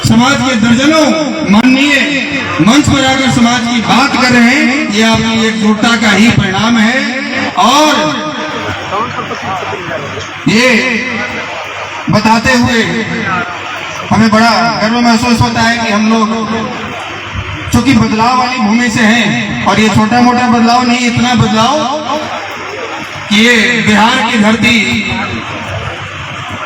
समाज के दर्जनों माननीय मंच पर आकर समाज की बात कर रहे हैं, ये आपकी एकजुटता का ही परिणाम है। और ये बताते हुए हमें बड़ा गर्व महसूस होता है कि हम लोग चूंकि बदलाव वाली भूमि से हैं, और ये छोटा मोटा बदलाव नहीं, इतना बदलाव कि ये बिहार की धरती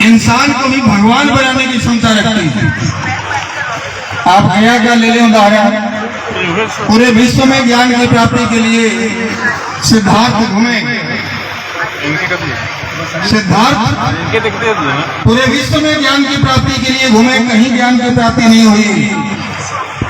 इंसान को भी भगवान बनाने की क्षमता रखती है। आप गया का ले लें उदाहरण, पूरे विश्व में ज्ञान की प्राप्ति के लिए सिद्धार्थ घूमे, सिद्धार्थ पूरे विश्व में ज्ञान की प्राप्ति के लिए घूमे, कहीं ज्ञान की प्राप्ति नहीं हुई।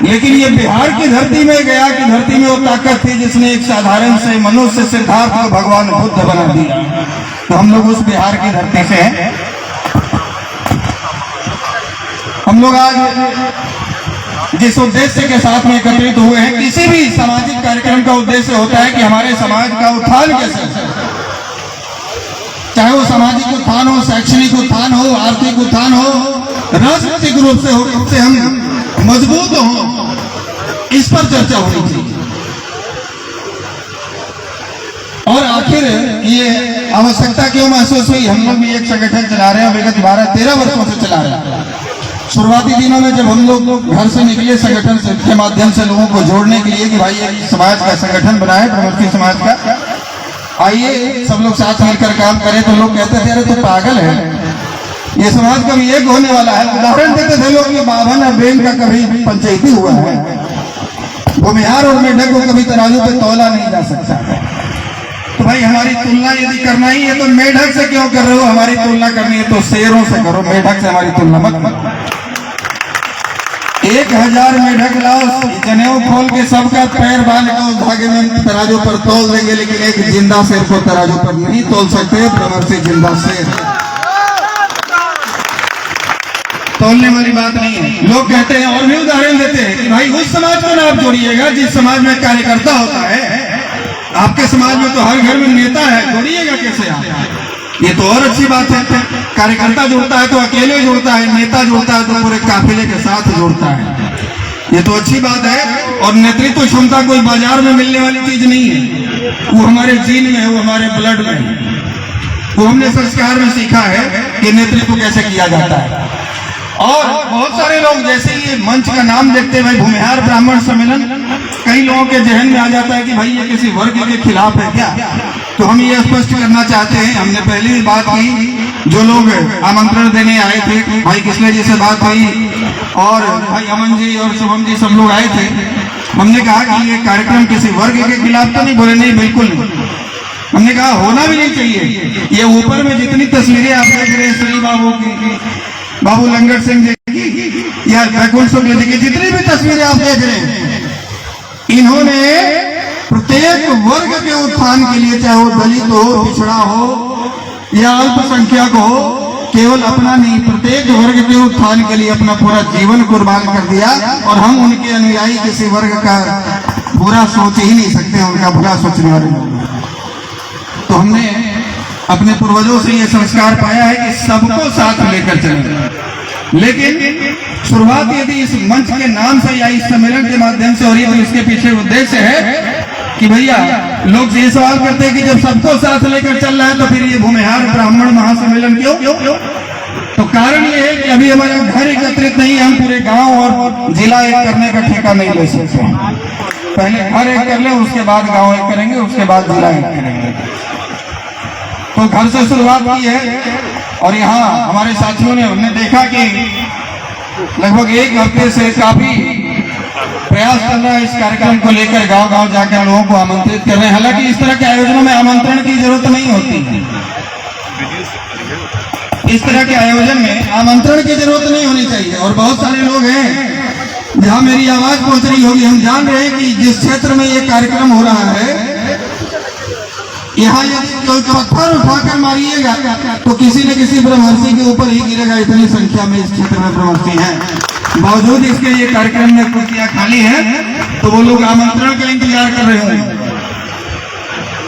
लेकिन ये बिहार की धरती में, गया की धरती में वो ताकत थी जिसने एक साधारण से मनुष्य सिद्धार्थ को भगवान बुद्ध बना दिया। तो हम लोग उस बिहार की धरती से हैं। हम लोग आज जिस उद्देश्य के साथ में एकत्रित हुए हैं, किसी भी सामाजिक कार्यक्रम का उद्देश्य होता है कि हमारे समाज का उत्थान कैसे, चाहे वो सामाजिक उत्थान हो, शैक्षणिक उत्थान हो, आर्थिक उत्थान हो, राजनीतिक रूप से हो, उससे हम मजबूत हो, इस पर चर्चा होनी चाहिए। और आखिर ये आवश्यकता क्यों महसूस हुई? हम लोग भी एक संगठन चला रहे हैं, विगत 12-13 वर्षों से चला रहे हैं। शुरुआती दिनों में जब हम लोग घर से निकले संगठन के माध्यम से लोगों को जोड़ने के लिए कि भाई एक समाज का संगठन बनाए, प्रमुखी समाज का, आइए सब लोग साथ मिलकर काम करें, तो लोग कहते थे अरे तो पागल है, ये समाज कभी एक होने वाला है। उदाहरण देते थे लोग, ये बावन और बेन का कभी पंचायती हुआ है, भूमिहार और मेढक को कभी तराजू पे तौला नहीं जा सकता। तो भाई हमारी तुलना यदि करना ही है तो मेढक से क्यों कर रहे हो? हमारी तुलना करनी है तो शेरों से करो, मेढक से हमारी तुलना मत। 1000 मेढक लाओ, जनेऊ खोल के सबका पैर बांध के उस धागे में तराजू पर तौल देंगे, लेकिन एक जिंदा शेर को तराजू पर नहीं तौल सकते। ब्रह्मर्षि जिंदा शेर तौलने वाली बात नहीं है। लोग कहते हैं और भी उदाहरण देते हैं कि भाई उस समाज को ना आप जोड़िएगा जिस समाज में कार्यकर्ता होता है। आपके समाज में तो हर घर में नेता है, जोड़िएगा कैसे आप? ये तो और अच्छी बात है। कार्यकर्ता जुड़ता है तो अकेले जुड़ता है, नेता जुड़ता है तो पूरे काफिले के साथ जुड़ता है, ये तो अच्छी बात है। और नेतृत्व क्षमता कोई बाजार में मिलने वाली चीज नहीं है, वो हमारे जीन में है, वो हमारे ब्लड में है। वो हमने संस्कार में सीखा है कि नेतृत्व कैसे किया जाता है। और बहुत सारे लोग जैसे ये मंच का नाम देखते हैं, भूमिहार ब्राह्मण सम्मेलन, कई लोगों के जहन में आ जाता है कि भाई ये किसी वर्ग के खिलाफ है क्या? तो हम ये स्पष्ट करना चाहते हैं, हमने पहले भी बात की, जो लोग आमंत्रण देने आए थे, भाई किसले जी से बात हुई और भाई अमन जी और शुभम जी सब लोग आए थे। हमने कहा कि ये कार्यक्रम किसी वर्ग के खिलाफ तो नहीं, बोले नहीं बिल्कुल नहीं। हमने कहा होना भी नहीं चाहिए। ये ऊपर में जितनी तस्वीरें आप देख रहे हैं, श्री बाबू की, बाबू लंगट सिंह जी की या बैकुंठ शुक्ल जी की, जितनी भी तस्वीरें आप देख रहे हैं, इन्होंने प्रत्येक वर्ग के उत्थान के लिए, चाहे वो दलित हो, पिछड़ा हो या अल्पसंख्यक हो, केवल अपना नहीं, प्रत्येक वर्ग के उत्थान के लिए अपना पूरा जीवन कुर्बान कर दिया। और हम उनके अनुयायी किसी वर्ग का बुरा सोच ही नहीं सकते, उनका बुरा सोचने वाले लोग। तो हमने अपने पूर्वजों से ये संस्कार पाया है कि सबको साथ लेकर चलें। लेकिन शुरुआत यदि इस मंच के नाम से या इस सम्मेलन के माध्यम से हो रही है तो इसके पीछे उद्देश्य है कि भैया लोग ये सवाल करते हैं कि जब सबको साथ लेकर चल रहा है तो फिर ये भूमिहार ब्राह्मण महासम्मेलन क्यों? तो कारण ये है कि अभी हमारा घर एकत्रित नहीं है, हम पूरे गांव और जिला एक करने का ठेका नहीं ले सकते। पहले घर एक कर ले, उसके बाद गांव एक करेंगे, उसके बाद जिला एक करेंगे। तो घर से शुरुआत की है। और यहाँ हमारे साथियों ने, हमने देखा कि लगभग एक हफ्ते से काफी प्रयास कर रहा है इस कार्यक्रम को लेकर, गांव गांव जाकर लोगों को आमंत्रित कर रहे हैं। हालांकि इस तरह के आयोजनों में आमंत्रण की जरूरत नहीं होती है, इस तरह के आयोजन में आमंत्रण की जरूरत नहीं होनी चाहिए। और बहुत सारे लोग हैं जहां मेरी आवाज पहुंच रही होगी, हम जान रहे हैं कि जिस क्षेत्र में ये कार्यक्रम हो रहा है, यहाँ यदि कोई पत्थर उठाकर मारिएगा तो किसी न किसी ब्रह्मर्षि के ऊपर ही गिरेगा। इतनी संख्या में इस क्षेत्र में ब्रह्मर्षि हैं। बावजूद इसके ये कार्यक्रम में कुर्सियां खाली है तो वो लोग आमंत्रण का इंतजार कर रहे होंगे।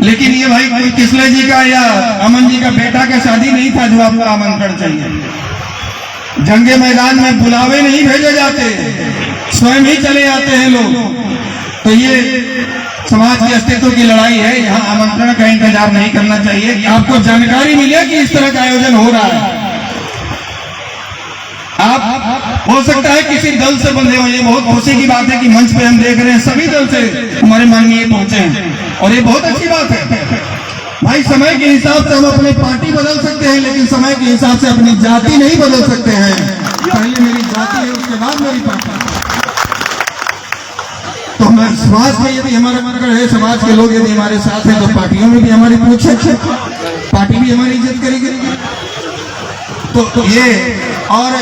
लेकिन ये भाई कोई किसले जी का या अमन जी का बेटा का शादी नहीं था जो आपको आमंत्रण चाहिए। जंगे मैदान में बुलावे नहीं भेजे जाते, स्वयं ही चले जाते हैं लोग। तो ये समाज के अस्तित्व की लड़ाई है। यहाँ आमंत्रण का इंतजार नहीं करना चाहिए। आपको जानकारी मिले कि इस तरह का आयोजन हो रहा है। आप हो सकता है किसी दल से बंधे हो। ये बहुत खुशी की बात है कि मंच पे हम देख रहे हैं सभी दल से हमारे माननीय पहुंचे हैं और ये बहुत अच्छी बात है। भाई समय के हिसाब से हम अपनी पार्टी बदल सकते हैं, लेकिन समय के हिसाब से अपनी जाति नहीं बदल सकते हैं। पहले मेरी जाति है, उसके बाद मेरी पार्टी। तो हमारे समाज में यदि हमारा मरकर है, समाज के लोग यदि हमारे साथ हैं, तो पार्टियों में भी हमारी पूछ है, पार्टी भी हमारी इज्जत करेगी। तो ये और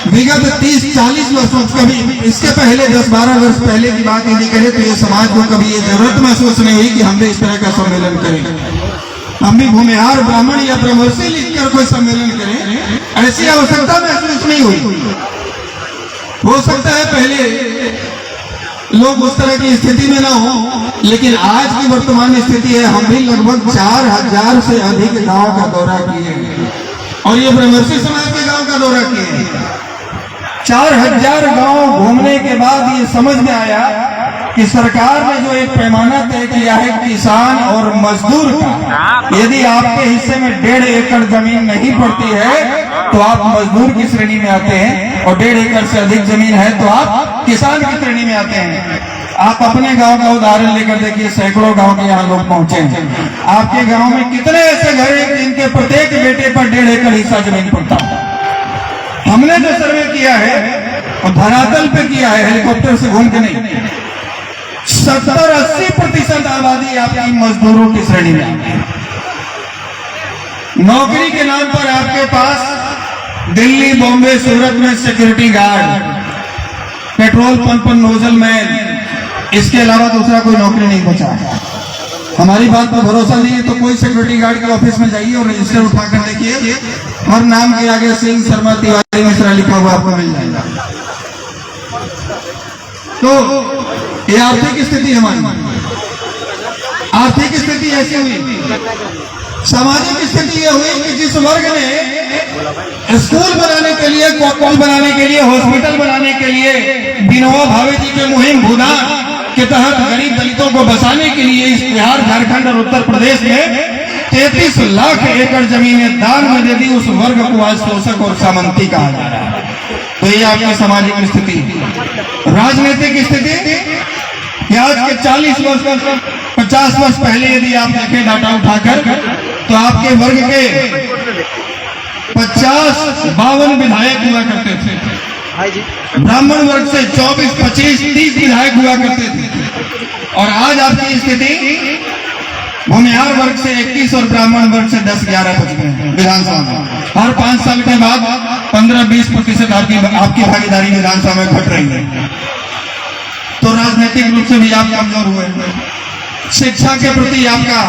विगत 30-40 वर्षों, कभी इसके पहले 10-12 वर्ष पहले की बात यदि करें तो ये समाज को कभी ये जरूरत महसूस नहीं हुई कि हम भी इस तरह का सम्मेलन करें। हम भी भूमिहार ब्राह्मण या ब्रह्मर्षि लिखकर कोई सम्मेलन करें, ऐसी आवश्यकता महसूस नहीं हुई। हो सकता है पहले लोग उस तरह की स्थिति में ना हो, लेकिन आज की वर्तमान स्थिति है हम भी लगभग 4000 से अधिक गांव का दौरा किए और ये ब्रह्मर्षि समाज के गांव का दौरा किए। 4000 गांव घूमने के बाद ये समझ में आया कि सरकार ने जो एक पैमाना तय किया है किसान और मजदूर का, यदि आपके हिस्से में 1.5 एकड़ जमीन नहीं पड़ती है तो आप मजदूर की श्रेणी में आते हैं, और 1.5 एकड़ से अधिक जमीन है तो आप किसान की श्रेणी में आते हैं। आप अपने गांव का उदाहरण लेकर देखिए, सैकड़ों गांव के यहाँ लोग पहुंचे हैं। आपके गांव में कितने ऐसे घर हैं जिनके प्रत्येक बेटे पर 1.5 एकड़ हिस्सा जमीन पड़ता है। हमने जो सर्वे किया है और धरातल पे किया है, हेलीकॉप्टर से घूम के नहीं, 70-80% आबादी आपकी मजदूरों की श्रेणी में। नौकरी के नाम पर आपके पास दिल्ली, बॉम्बे, सूरत में सिक्योरिटी गार्ड, पेट्रोल पंप पर नोजल मैन, इसके अलावा दूसरा कोई नौकरी नहीं बचा है। हमारी बात पर भरोसा नहीं है तो कोई सिक्योरिटी गार्ड के ऑफिस में जाइए और रजिस्टर उठाकर देखिए, हर नाम के आगे सिंह, शर्मा, तिवारी, मिश्रा लिखा हुआ आपको मिल जाएगा। तो ये आर्थिक स्थिति हमारी, आर्थिक स्थिति ऐसी हुई, सामाजिक स्थिति ये हुई कि जिस वर्ग ने स्कूल बनाने के लिए, कॉलेज बनाने के लिए, हॉस्पिटल बनाने के लिए विनोबा भावे जी के मुहिम भूदान के तहत गरीब दलितों को बसाने के लिए इस बिहार, झारखंड और उत्तर प्रदेश में 33 लाख एकड़ जमीनें दान में दे दी, उस वर्ग को आज शोषक और सामंती कहा जा रहा है। तो ये आपकी सामाजिक स्थिति। राजनीतिक स्थिति, आज के 40 वर्ष 50 वर्ष पहले यदि आप देखें डाटा उठाकर, तो आपके वर्ग के 50-52 विधायक हुआ करते थे, ब्राह्मण वर्ग से 24, 25, 30 विधायक हुआ करते थे। और आज आपकी स्थिति भूमिहार वर्ग से 21 और ब्राह्मण वर्ग से 10-11 बचते हैं विधानसभा में। हर 5 साल के बाद 15-20% आपकी भागीदारी विधानसभा में घट रही है। तो राजनीतिक रूप से भी आप कमजोर हुए, शिक्षा के प्रति आपका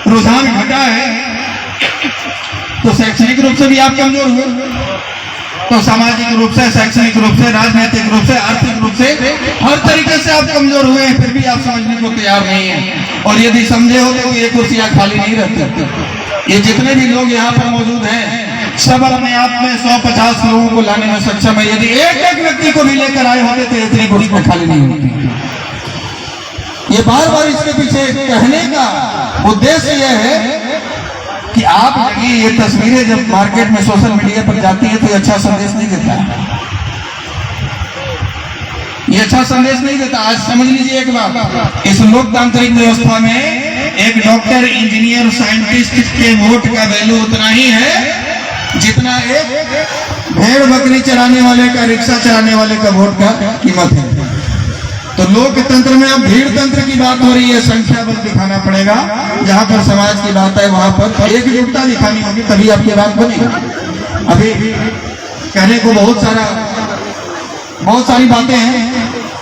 रुझान घटा है, तो शैक्षणिक रूप से भी आप कमजोर हुए। तो सामाजिक रूप से, शैक्षणिक रूप से, राजनीतिक रूप से, आर्थिक रूप से, हर तरीके से आप कमजोर हुए हैं, फिर भी आप समझने को तैयार नहीं है। और यदि समझे होते तो ये कुर्सियां खाली नहीं रहती। ये जितने भी लोग यहाँ पर मौजूद हैं, सब अपने आप में 100-50 लोगों को लाने में सक्षम है। यदि एक व्यक्ति को भी लेकर आए होते तो इतनी कुर्सियां खाली नहीं होती। ये बार बार इसके पीछे कहने का उद्देश्य यह है कि आप ये तस्वीरें जब मार्केट में, सोशल मीडिया पर जाती है तो ये अच्छा संदेश नहीं देता है। ये अच्छा संदेश नहीं देता। आज समझ लीजिए एक बात, इस लोकतांत्रिक व्यवस्था में एक डॉक्टर, इंजीनियर, साइंटिस्ट के वोट का वैल्यू उतना ही है जितना एक भेड़ बकरी चराने वाले का, रिक्शा चलाने वाले का वोट का कीमत है। तो लोकतंत्र में अब भीड़ तंत्र की बात हो रही है, संख्या बल दिखाना पड़ेगा। जहां पर समाज की बात है वहां पर एकजुटता दिखानी होगी, तभी आपकी बात बनेगी। अभी कहने को बहुत सारी बातें हैं,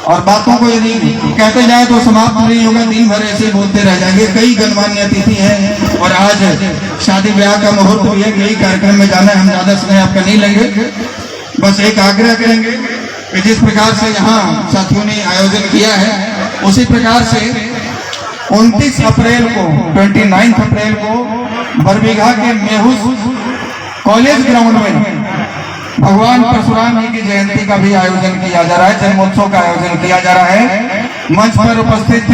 और बातों को यदि कहते जाए तो समाप्त नहीं होगा, दिन भर ऐसे बोलते रह जाएंगे। कई गणमान्य अतिथि हैं और आज शादी ब्याह का मुहूर्त भी है, यही कार्यक्रम में जाना है। हम ज्यादा समय आपका नहीं लेंगे, बस एक आग्रह करेंगे कि जिस प्रकार से यहाँ साथियों ने आयोजन किया है, उसी प्रकार से 29 अप्रैल को, 29 अप्रैल को बरबीघा के मेहुस कॉलेज ग्राउंड में भगवान परशुराम जी की जयंती का भी आयोजन किया जा रहा है, जन्मोत्सव का आयोजन किया जा रहा है। मंच पर उपस्थित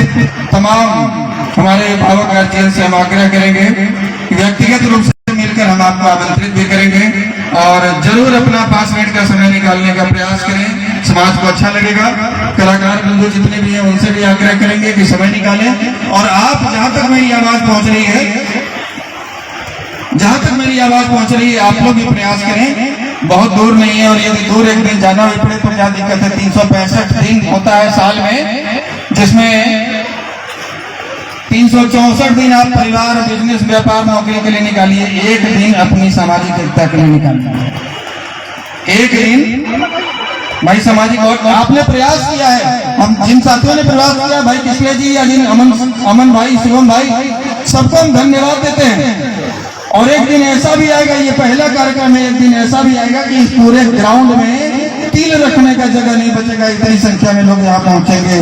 तमाम हमारे भावक गार्जियन से हम आग्रह करेंगे कि व्यक्तिगत रूप से मिलकर हम आपको आमंत्रित भी करेंगे और जरूर अपना 5 मिनट का समय निकालने का प्रयास करें, समाज को अच्छा लगेगा। कलाकार बंधु जितने भी हैं उनसे भी आग्रह करेंगे कि समय निकालें। और आप जहां तक मेरी आवाज पहुंच रही है, आप लोग भी प्रयास करें। बहुत दूर नहीं है, और यदि दूर एक दिन जाना भी पड़े तो क्या दिक्कत है। 365 दिन होता है साल में, जिसमें 364 दिन आप परिवार, बिजनेस, व्यापार, नौकरी के लिए निकालिए। एक दिन अपनी सामाजिक एकता के लिए निकालिए। एक दिन भाई सामाजिक, और आपने प्रयास किया है, हम जिन साथियों ने प्रयास किया, भाई किसले जी या जिन अमन भाई, शिवम भाई, सबको हम धन्यवाद देते हैं। और एक दिन ऐसा भी आएगा, ये पहला कार्यक्रम है, एक दिन ऐसा भी आएगा कि इस पूरे ग्राउंड में तिल रखने का जगह नहीं बचेगा, इतनी संख्या में लोग यहाँ पहुंचेंगे।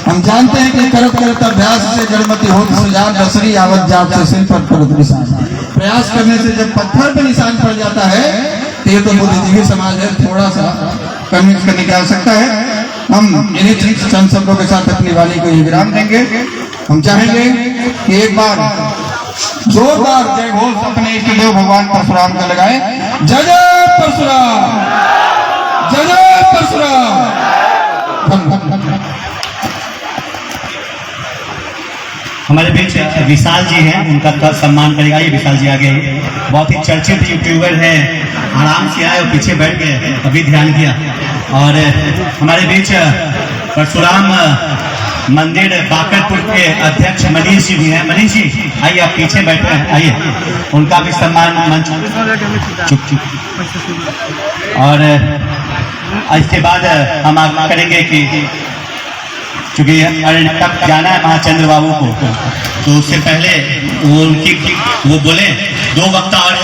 हम जानते हैं कि करत करत अभ्यास से जड़मती होत सुजान दसरी आवत जाप से सिर पर परत निशान। प्रयास करने से जब पत्थर पर निशान पड़ जाता है तो ये तो बुद्धिजीवी समाज है, थोड़ा सा कन्विंस कर निकाल सकता है। हम इन्हीं चंद शब्दों के साथ अपनी वाणी को विराम देंगे। हम चाहेंगे कि एक बार जोरदार जय घोष अपने इष्ट देव भगवान परशुराम का लगाए। जय जय परशुराम, जय जय परशुराम। हमारे बीच विशाल जी हैं, उनका सम्मान करेगा। ये विशाल जी आगे बहुत ही चर्चित यूट्यूबर हैं, आराम से आए और पीछे बैठ गए, अभी ध्यान किया। और हमारे बीच परशुराम मंदिर बाकरपुर के अध्यक्ष मनीष जी भी हैं। मनीष जी आइए, आप पीछे बैठे हैं, आइए, उनका भी सम्मान मंच। और इसके बाद हम आगे करेंगे कि चूंकि तक जाना है महाचंद्र बाबू को, तो उससे पहले वो बोले 2 वक्ता और